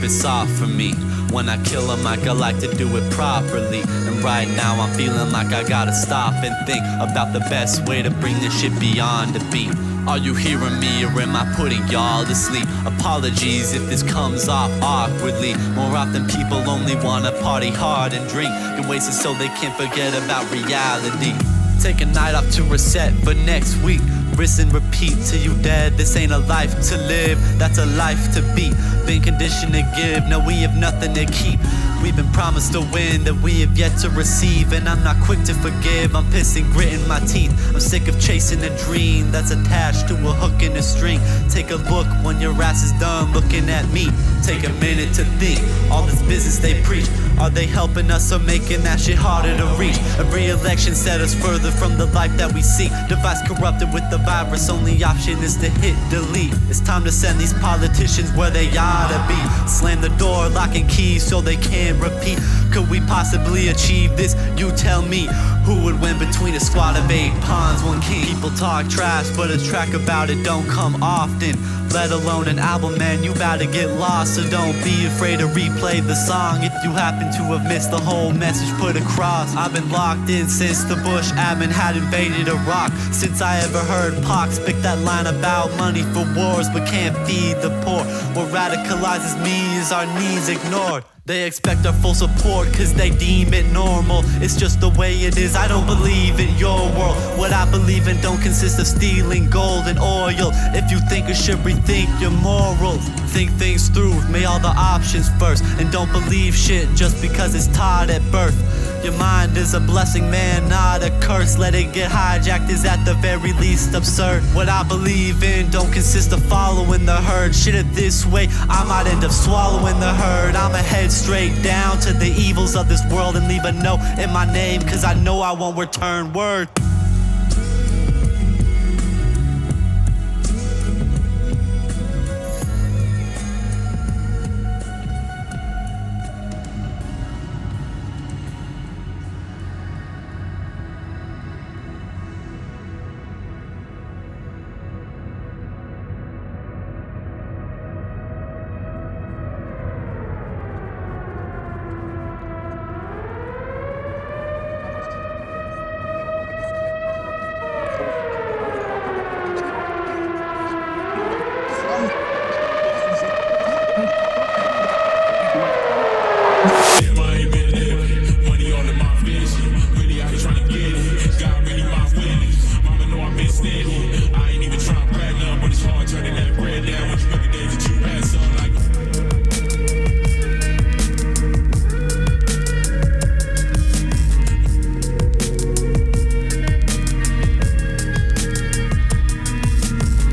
it's off for me. When I kill a mic, I like to do it properly. And right now I'm feeling like I gotta stop and think about the best way to bring this shit beyond the beat. Are you hearing me or am I putting y'all to sleep? Apologies if this comes off awkwardly. More often people only wanna party hard and drink, get wasted so they can't forget about reality. Take a night off to reset for next week. Rinse and repeat till you dead. This ain't a life to live, that's a life to beat. Been conditioned to give, now we have nothing to keep. We've been promised a win that we have yet to receive. And I'm not quick to forgive, I'm pissing grit in my teeth. I'm sick of chasing a dream that's attached to a hook and a string. Take a look when your ass is done looking at me. Take a minute to think, all this business they preach, are they helping us or making that shit harder to reach? A re-election set us further from the life that we seek. Device corrupted with the virus, only option is to hit delete. It's time to send these politicians where they oughta be. Slam the door, locking keys so they can't repeat. Could we possibly achieve this? You tell me. Who would win between a squad of 8 pawns, 1 king? People talk trash, but a track about it don't come often. Let alone an album, man, you bout to get lost. So don't be afraid to replay the song if you happen to have missed the whole message put across. I've been locked in since the Bush admin had invaded Iraq. Since I ever heard Pac spit that line about money for wars but can't feed the poor. What radicalizes me is our needs ignored. They expect our full support cause they deem it normal. It's just the way it is, I don't believe in your world. What I believe in don't consist of stealing gold and oil. If you think you should rethink your morals, think things through, weigh all the options first. And don't believe shit just because it's taught at birth. Your mind is a blessing, man, not a curse. Let it get hijacked is at the very least absurd. What I believe in don't consist of following the herd. Shit it this way, I might end up swallowing the herd. I'ma head straight down to the evils of this world and leave a note in my name, cause I know I won't return word.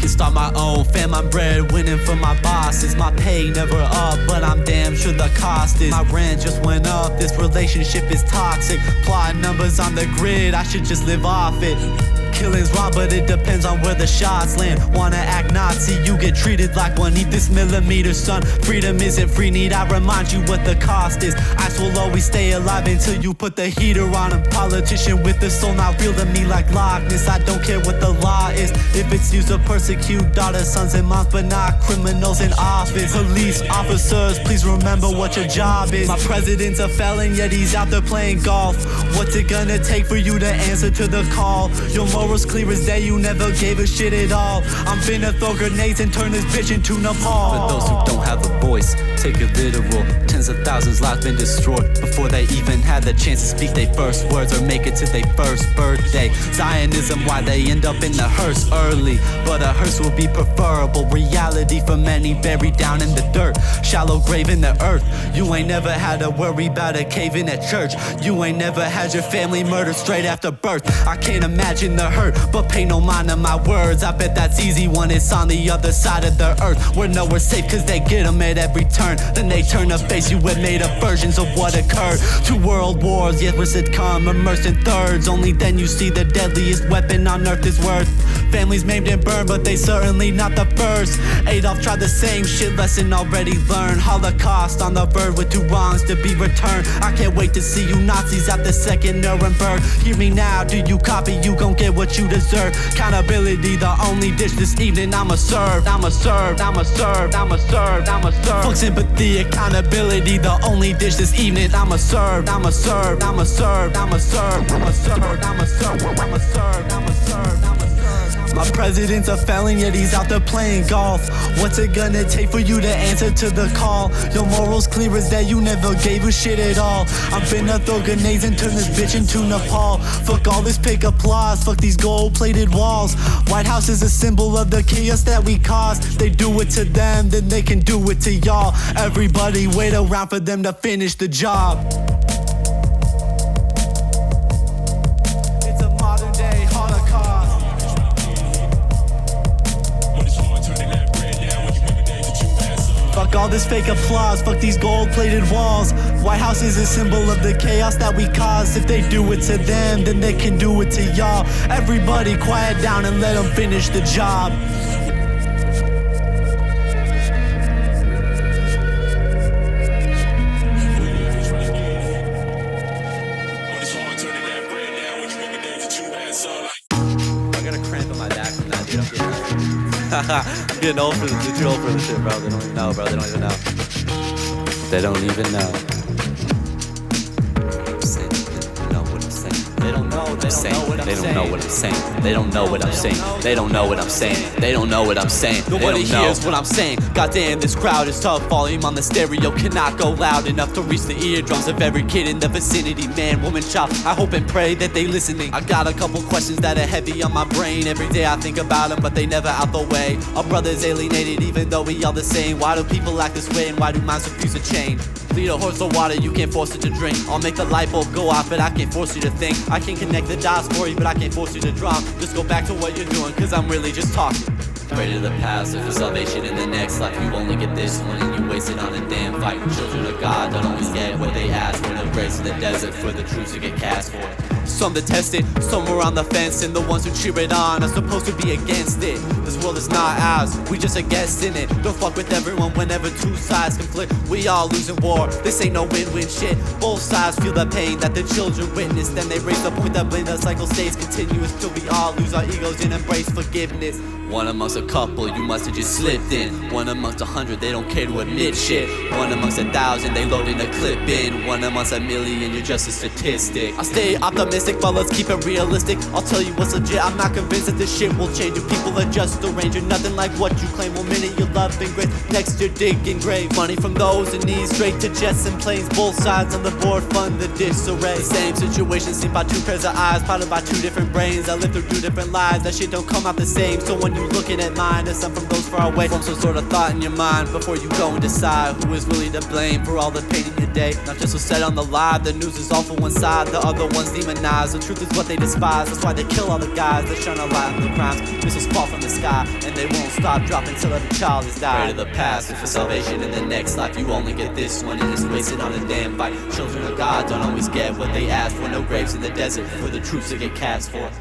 Start my own fam, I'm bread winning for my bosses. My pay never up, but I'm damn sure the cost is. My rent just went up, this relationship is toxic. Plotting numbers on the grid, I should just live off it. Killing's wrong, but it depends on where the shots land. Wanna act Nazi, you get treated like one. Eat this millimeter, son. Freedom isn't free, need I remind you what the cost is. Ice will always stay alive until you put the heater on him. Politician with the soul, not real to me like Loch Ness. I don't care what the law is, if it's used to persecute daughters, sons and moms, but not criminals in office. Police officers, please remember what your job is. My president's a felon, yet he's out there playing golf. What's it gonna take for you to answer to the call? Your morals clear as day, you never gave a shit at all. I'm finna throw grenades and turn this bitch into Nepal. For those who don't have a voice, take it literal. Tens of thousands lives been destroyed before they even had the chance to speak their first words or make it to their first birthday. Zionism, why they end up in the hearse early, but a hearse will be preferable. Reality for many buried down in the dirt, shallow grave in the earth. You ain't never had to worry about a cave in at church. You ain't never had your family murdered straight after birth. I can't imagine the hurt, but pay no mind to my words. I bet that's easy when it's on the other side of the earth. We're nowhere safe cause they get them at every turn. Then they turn to face you with made up versions of what occurred. 2 world wars, yet we're sitcom immersed in thirds. Only then you see the deadliest weapon on earth is worth. Families maimed and burned, but they certainly not the first. Adolf tried the same shit, lesson already learned. Holocaust on the verge with 2 wrongs to be returned. I can't wait to see you Nazis at the second Nuremberg. Hear me now, do you copy? You gon' get get what you deserve. Accountability, the only dish this evening I'ma serve. I'ma serve, I'ma serve, I'ma serve, I'ma serve. Fuck sympathy, accountability, the only dish this evening I'ma serve. I'ma serve, I'ma serve, I'ma serve, I'ma serve, I'ma serve, I'ma serve, I'ma serve, I'ma serve. My president's a felon, yet he's out there playing golf. What's it gonna take for you to answer to the call? Your morals clear as that you never gave a shit at all. I'm finna throw grenades and turn this bitch into Nepal. Fuck all this fake applause, fuck these gold-plated walls. White House is a symbol of the chaos that we caused. They do it to them, then they can do it to y'all. Everybody wait around for them to finish the job. It's a modern-day Holocaust. Fuck all this fake applause, fuck these gold-plated walls. White House is a symbol of the chaos that we caused. If they do it to them, then they can do it to y'all. Everybody quiet down and let them finish the job. I got a cramp in my back from that, dude. I'm getting old for this. Too old for this shit, bro. They don't even know, bro. They don't even know. They don't even know. They don't know what I'm saying. They don't know what I'm saying. They don't know what I'm saying. They don't know what I'm saying. They don't know what I'm saying. Nobody hears what I'm saying. Goddamn, this crowd is tough. Volume on the stereo cannot go loud enough to reach the eardrums of every kid in the vicinity. Man, woman, child, I hope and pray that they listening. I got a couple questions that are heavy on my brain. Every day I think about them, but they never out the way. Our brothers alienated even though we all the same. Why do people act this way and why do minds refuse to change? Lead a horse to water, you can't force it to drink. I'll make the light bulb go off, but I can't force you to think. I can connect the dots for you, but I can't force you to drop. Just go back to what you're doing, cause I'm really just talking. Pray to the past, look for salvation in the next life. You only get this one and you waste it on a damn fight. Children of God don't always get what they ask for. No grace in the desert for the truths to get cast for. Some detest it, some are on the fence, and the ones who cheer it on are supposed to be against it. This world is not ours, we just a guest in it. Don't fuck with everyone whenever two sides conflict. We all lose in war, this ain't no win-win shit. Both sides feel the pain that the children witness. Then they raise the point that blame the cycle stays continuous till we all lose our egos and embrace forgiveness. One amongst a couple, you must have just slipped in. One amongst 100, they don't care to admit shit. One amongst 1,000, they loading a clip in. One amongst 1,000,000, you're just a statistic. I stay optimistic, but let's keep it realistic. I'll tell you what's legit, I'm not convinced that this shit will change. If people adjust the range, you're nothing like what you claim. One minute you're loving grace, next you're digging grave. Money from those in need, straight to jets and planes. Both sides on the board fund the disarray. The same situation seen by two pairs of eyes, plotted by two different brains that live through two different lives. That shit don't come out the same, so when you looking at mine, there's some from those far away. Form some sort of thought in your mind before you go and decide who is really to blame for all the pain in your day. Not just what's said on the live, the news is all for one side, the other one's demonized. The truth is what they despise, that's why they kill all the guys that shine a light on the crimes. Missiles fall from the sky, and they won't stop dropping till every child is died. Pray to the past, look for salvation in the next life. You only get this one, and it's wasted on a damn fight. Children of God don't always get what they ask for. No graves in the desert for the truths to get cast for.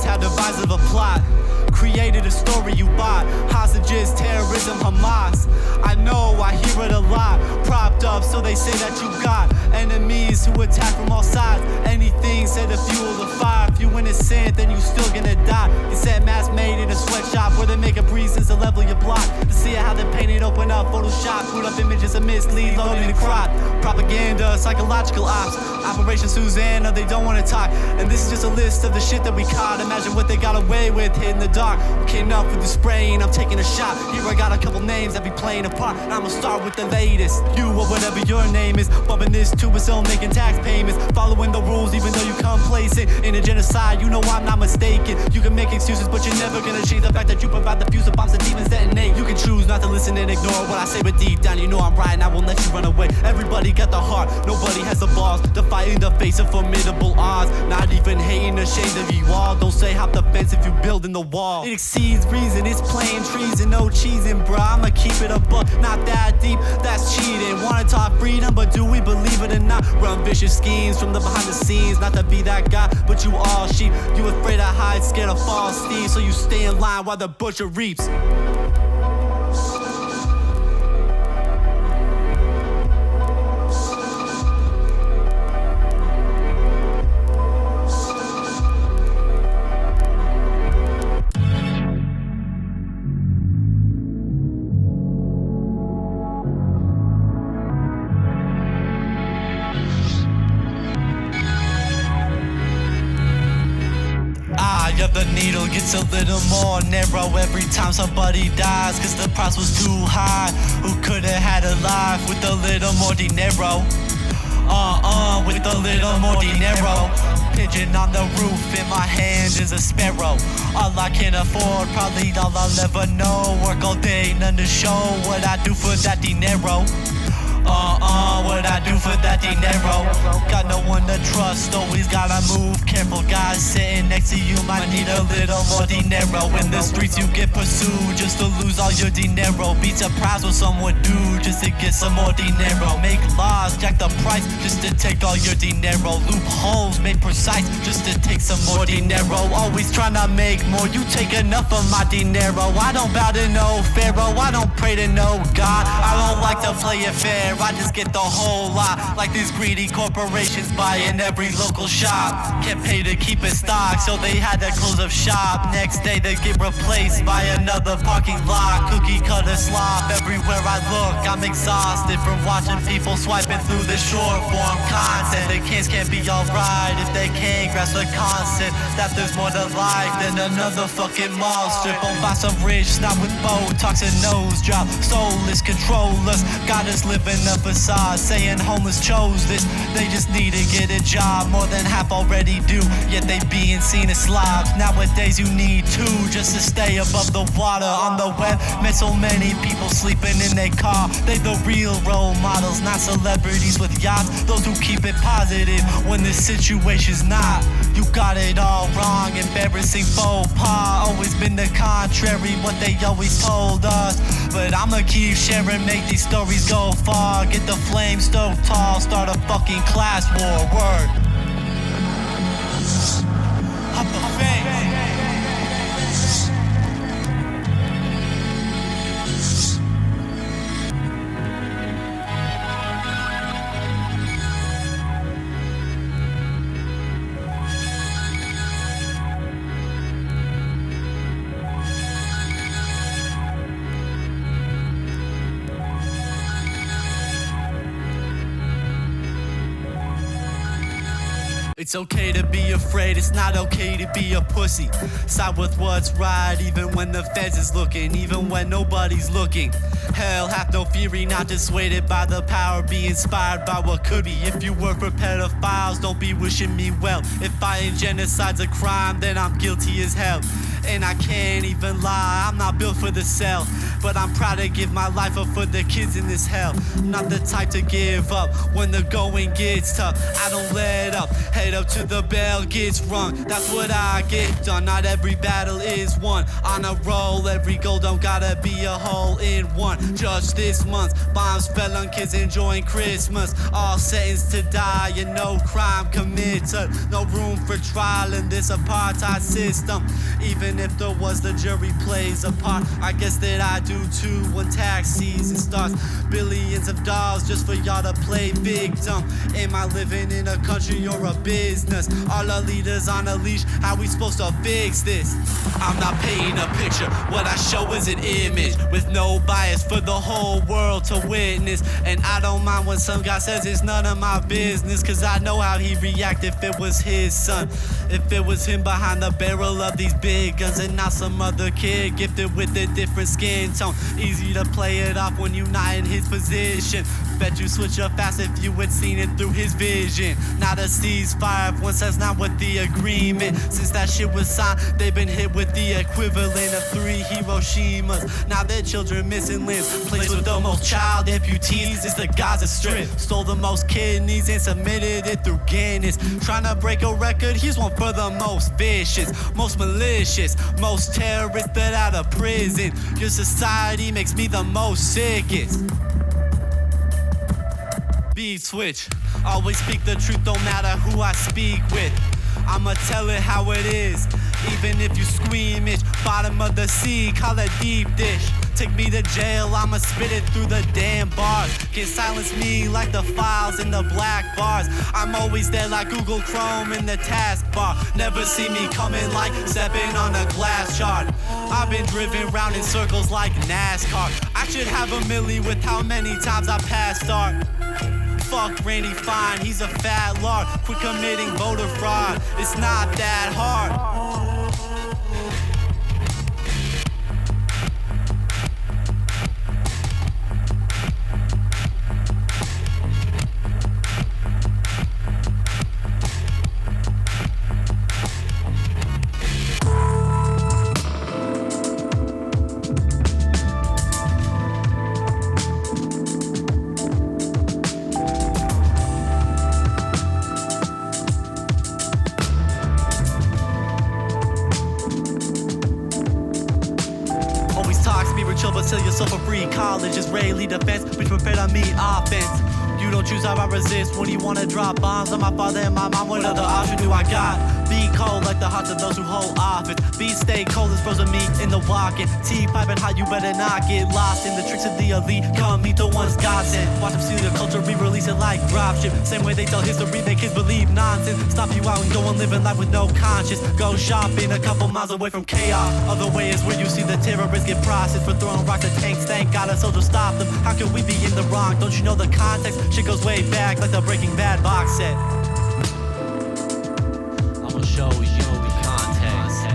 How divisive a plot created a story you bought. Hostages, terrorism, Hamas. I know, I hear it a lot. Propped up so they say that you got enemies who attack from all sides. Anything said to fuel the fire. If you innocent, then you still gonna die. You said mask made in a sweatshop where they make a breeze to level your block. To see how they painted, open up, Photoshop, put up images of mislead, loading the crop. Propaganda, psychological ops, Operation Susanna, they don't wanna talk. And this is just a list of the shit that we caught. Imagine what they got away with, hid in the dark. Kidding up with the spraying, I'm taking a shot. Here I got a couple names that be playing a part, and I'ma start with the latest. You or whatever your name is, bumping this to its own, making tax payments, following the rules even though you complacent. In a genocide, you know I'm not mistaken. You can make excuses, but you're never gonna change the fact that you provide the fuse of bombs and demons detonate. You can choose not to listen and ignore what I say, but deep down you know I'm right and I won't let you run away. Everybody got the heart, nobody has the balls to fight in the face of formidable odds. Not even hating, ashamed of you all. Don't say hop the fence if you building the wall. It exceeds reason, it's plain treason, no cheesing, bruh. I'ma keep it a buck, not that deep, that's cheating. Wanna talk freedom, but do we believe it or not? Run vicious schemes from the behind the scenes, not to be that guy, but you all sheep. You afraid to hide, scared of false thieves, so you stay in line while the butcher reaps. Yeah, the needle gets a little more narrow every time somebody dies, cause the price was too high. Who could've had a life with a little more dinero? With a little more dinero. Pigeon on the roof, in my hand is a sparrow. All I can afford, probably all I'll ever know. Work all day, none to show what I do for that dinero. What I do for that dinero. Got no one to trust, always gotta move careful. Guys sitting next to you might need a little more dinero. In the streets you get pursued just to lose all your dinero. Be surprised what some would do just to get some more dinero. Make laws, jack the price just to take all your dinero. Loopholes made precise just to take some more dinero. Always trying to make more, you take enough of my dinero. I don't bow to no pharaoh, I don't pray to no God. I don't like to play it fair, I just get the whole lot. Like these greedy corporations buying every local shop. Can't pay to keep it stocked, so they had to close up shop. Next day they get replaced by another parking lot. Cookie cutter slop everywhere I look. I'm exhausted from watching people swiping through the short form content. The kids can't be alright if they can't grasp the concept that there's more to life than another fucking mall strip. Owned by some rich snob with Botox and nose job. Soulless controllers got us living a facade, saying homeless chose this. They just need to get a job, more than half already do, yet they being seen as slobs. Nowadays you need two just to stay above the water. On the web, met so many people sleeping in their car. They the real role models, not celebrities with yachts. Those who keep it positive when the situation's not. You got it all wrong, embarrassing faux pas. Always been the contrary, what they always told us. But I'ma keep sharing, make these stories go far. Get the flame stoked tall, start a fucking class war. Word. Hop the fence. It's okay to be afraid, it's not okay to be a pussy. Side with what's right, even when the feds is looking, even when nobody's looking. Hell, have no fury, not dissuaded by the power, be inspired by what could be. If you work for pedophiles, don't be wishing me well. If fighting genocide's a crime, then I'm guilty as hell. And I can't even lie, I'm not built for the cell, but I'm proud to give my life up for the kids in this hell. I'm not the type to give up when the going gets tough. I don't let up, head up to the bell gets rung. That's what I get done, not every battle is won. On a roll, every goal don't gotta be a hole in one. Just this month, bombs fell on kids enjoying Christmas. All sentenced to die and no crime committed. No room for trial in this apartheid system. Even if there was, the jury plays a part. I guess that I do too when tax season starts. Billions of dollars just for y'all to play victim. Am I living in a country or a big business. All our leaders on a leash, how we supposed to fix this? I'm not painting a picture, what I show is an image with no bias for the whole world to witness. And I don't mind when some guy says it's none of my business, cause I know how he'd react if it was his son. If it was him behind the barrel of these big guns and not some other kid gifted with a different skin tone. Easy to play it off when you're not in his position. Bet you switch up fast if you had seen it through his vision. Not a ceasefire if one says not with the agreement. Since that shit was signed, they've been hit with the equivalent of 3 Hiroshimas. Now their children missing limbs. Place with the most child amputees is the Gaza Strip. Stole the most kidneys and submitted it through Guinness. Trying to break a record, here's one for the most vicious, most malicious, most terrorist that out of prison. Your society makes me the most sickest. Beat switch, always speak the truth, don't matter who I speak with. I'ma tell it how it is, even if you squeamish. Bottom of the sea, call it deep dish. Take me to jail, I'ma spit it through the damn bars. Can silence me like the files in the black bars. I'm always there like Google Chrome in the taskbar. Never see me coming like stepping on a glass shard. I've been driven round in circles like NASCAR. I should have a milli with how many times I passed start. Fuck Randy Fine, he's a fat lard. Quit committing voter fraud, it's not that hard. Chill, but sell yourself a free college. Israeli defense, which prepared on me offense. You don't choose how I resist when you wanna drop bombs on my father and my mom. What other option do I got? Be cold like the hearts of those who hold office. Be stay cold as frozen meat in the walking. Tea piping hot, you better not get lost in the tricks of the elite. Come meet the ones God sent. Watch them steal your culture, re-release it like dropship. Same way they tell history, they kids believe nonsense. Stop you out and go and live a life with no conscience. Go shopping a couple miles away from chaos. Other way is where you see the terrorists get processed for throwing rocks at tanks. Thank God a soldier stopped them. How can we be in the wrong? Don't you know the context? Shit goes way back like the Breaking Bad box set. I'ma show you the context.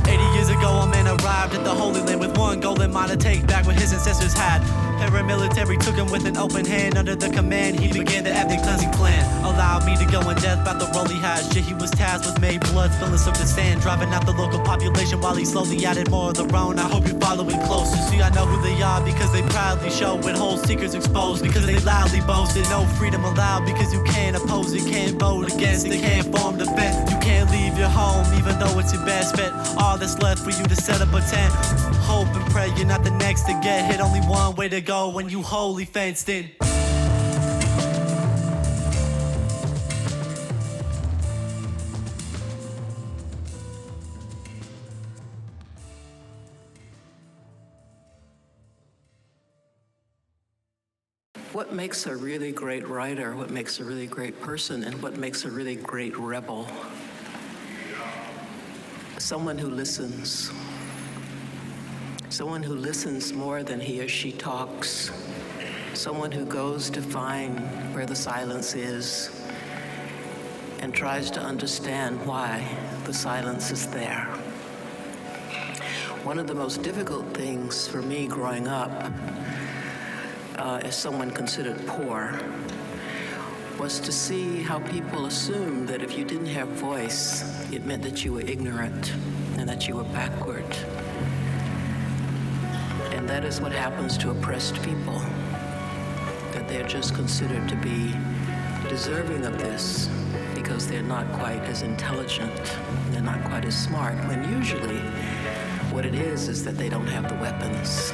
80 years ago, a man arrived at the Holy Land with one goal in mind to take back what his ancestors had. Paramilitary took him with an open hand. Under the command, he began the ethnic cleansing plan. Allowed me to go in depth about the role he had. Shit he was tasked with made blood spilling soaked the sand. Driving out the local population while he slowly added more of their own. I hope you follow it closer. See, I know who they are because they proudly show it. Whole secrets exposed because they loudly boasted. No freedom allowed because you can't oppose it. Can't vote against it, can't form defense. You can't leave your home even though it's your best bet. All that's left for you to set up a tent. Hope and pray you're not the next to get hit. Only one way to go when you wholly fenced in. What makes a really great writer, what makes a really great person, and what makes a really great rebel? Someone who listens. Someone who listens more than he or she talks. Someone who goes to find where the silence is and tries to understand why the silence is there. One of the most difficult things for me growing up as someone considered poor was to see how people assumed that if you didn't have voice, it meant that you were ignorant and that you were backward. And that is what happens to oppressed people, that they're just considered to be deserving of this because they're not quite as intelligent, they're not quite as smart, when usually what it is that they don't have the weapons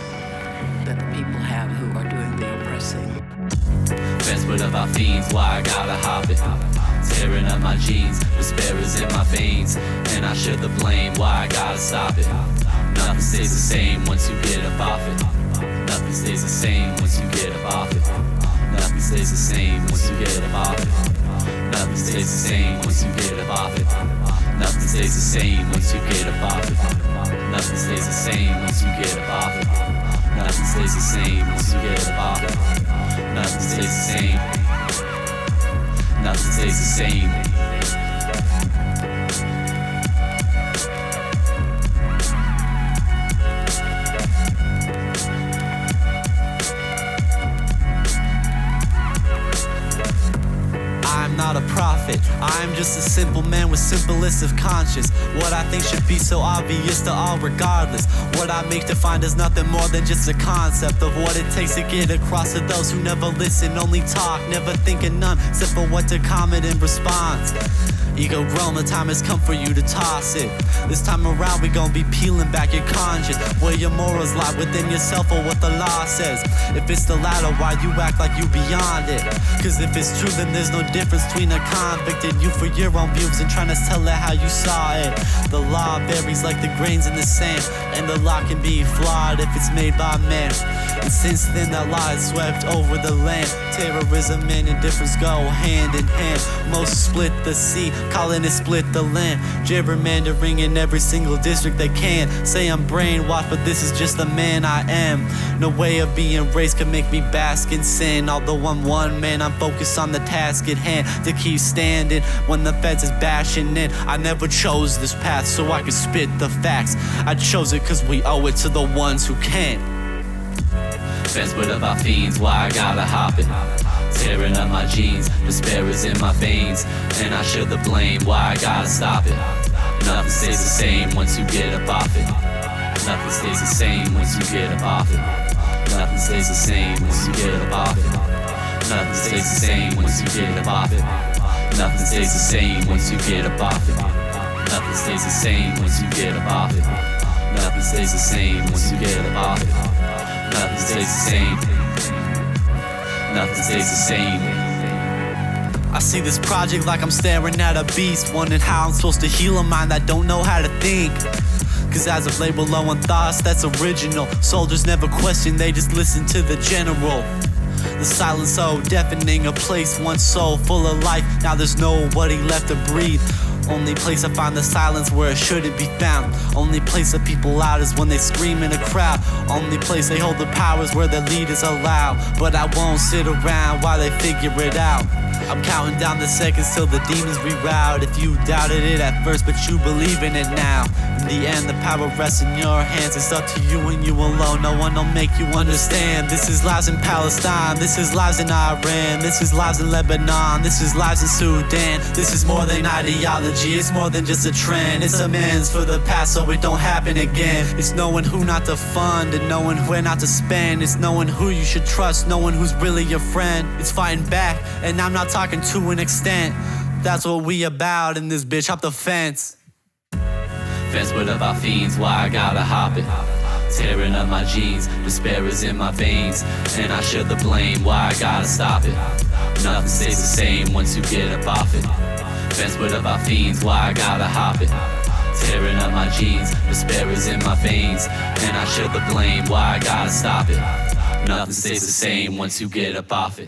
that the people have who are doing the oppressing. Fence with about fiends, why I gotta hop it. Tearing up my jeans, despair is in my veins, and I share the blame, why I gotta stop it. Nothing stays the same once you get up off it. Nothing stays the same once you get up off it. Nothing stays the same once you get up off it. Nothing stays the same once you get up off it. Nothing stays the same once you get up off it. Nothing stays the same once you get up off it. Nothing stays the same once you get up off it. Nothing stays the same. Nothing stays the same. I'm not a prophet, I'm just a simple man with simplest of conscience. What I think should be so obvious to all regardless. What I make defined is nothing more than just a concept of what it takes to get across to those who never listen, only talk, never think of none except for what to comment in response. Ego grown, the time has come for you to toss it. This time around we gon' be peeling back your conscience, where your morals lie within yourself or what the law says. If it's the latter, why you act like you beyond it? Cause if it's true, then there's no difference between a convict and you for your own views and trying to tell it how you saw it. The law varies like the grains in the sand, and the law can be flawed if it's made by man. And since then that law has swept over the land. Terrorism and indifference go hand in hand. Most split the sea, calling it split the land. Gerrymandering in every single district they can. Say I'm brainwashed, but this is just the man I am. No way of being raised can make me bask in sin. Although I'm one man, I'm focused on the task at hand, to keep standing when the feds is bashing in. I never chose this path so I could spit the facts. I chose it cause we owe it to the ones who can't. Fence with about fiends, why I gotta hop it. Tearing up my jeans, despair is in my veins, and I share the blame, why I gotta stop it. Nothing stays the same once you get up off it. Nothing stays the same once you get up off it. Nothing stays the same once you get up off it. Nothing stays the same once you get up off it. Nothing stays the same once you get up off it. Nothing stays the same once you get up off it. Nothing stays the same once you get up off it. Nothing stays the same. Nothing stays the same. I see this project like I'm staring at a beast, wondering how I'm supposed to heal a mind that don't know how to think. Cause as of late we're low on thoughts, that's original. Soldiers never question, they just listen to the general. The silence so deafening, a place once so full of life, now there's nobody left to breathe. Only place I find the silence where it shouldn't be found. Only place that people loud is when they scream in a crowd. Only place they hold the powers where their leaders allow. But I won't sit around while they figure it out. I'm counting down the seconds till the demons reroute. If you doubted it at first but you believe in it now. In the end the power rests in your hands. It's up to you and you alone, no one will make you understand. This is lives in Palestine, this is lives in Iran, this is lives in Lebanon, this is lives in Sudan. This is more than ideology, it's more than just a trend. It's amends for the past so it don't happen again. It's knowing who not to fund and knowing where not to spend. It's knowing who you should trust, knowing who's really your friend. It's fighting back, and I'm not talking to an extent. That's what we about in this bitch, hop the fence. Fence with about fiends, why I gotta hop it. Tearing up my jeans, despair is in my veins, and I share the blame, why I gotta stop it. Nothing stays the same once you get up off it. Fence with about fiends, why I gotta hop it. Tearing up my jeans, despair is in my veins, and I share the blame, why I gotta stop it. Nothing stays the same once you get up off it.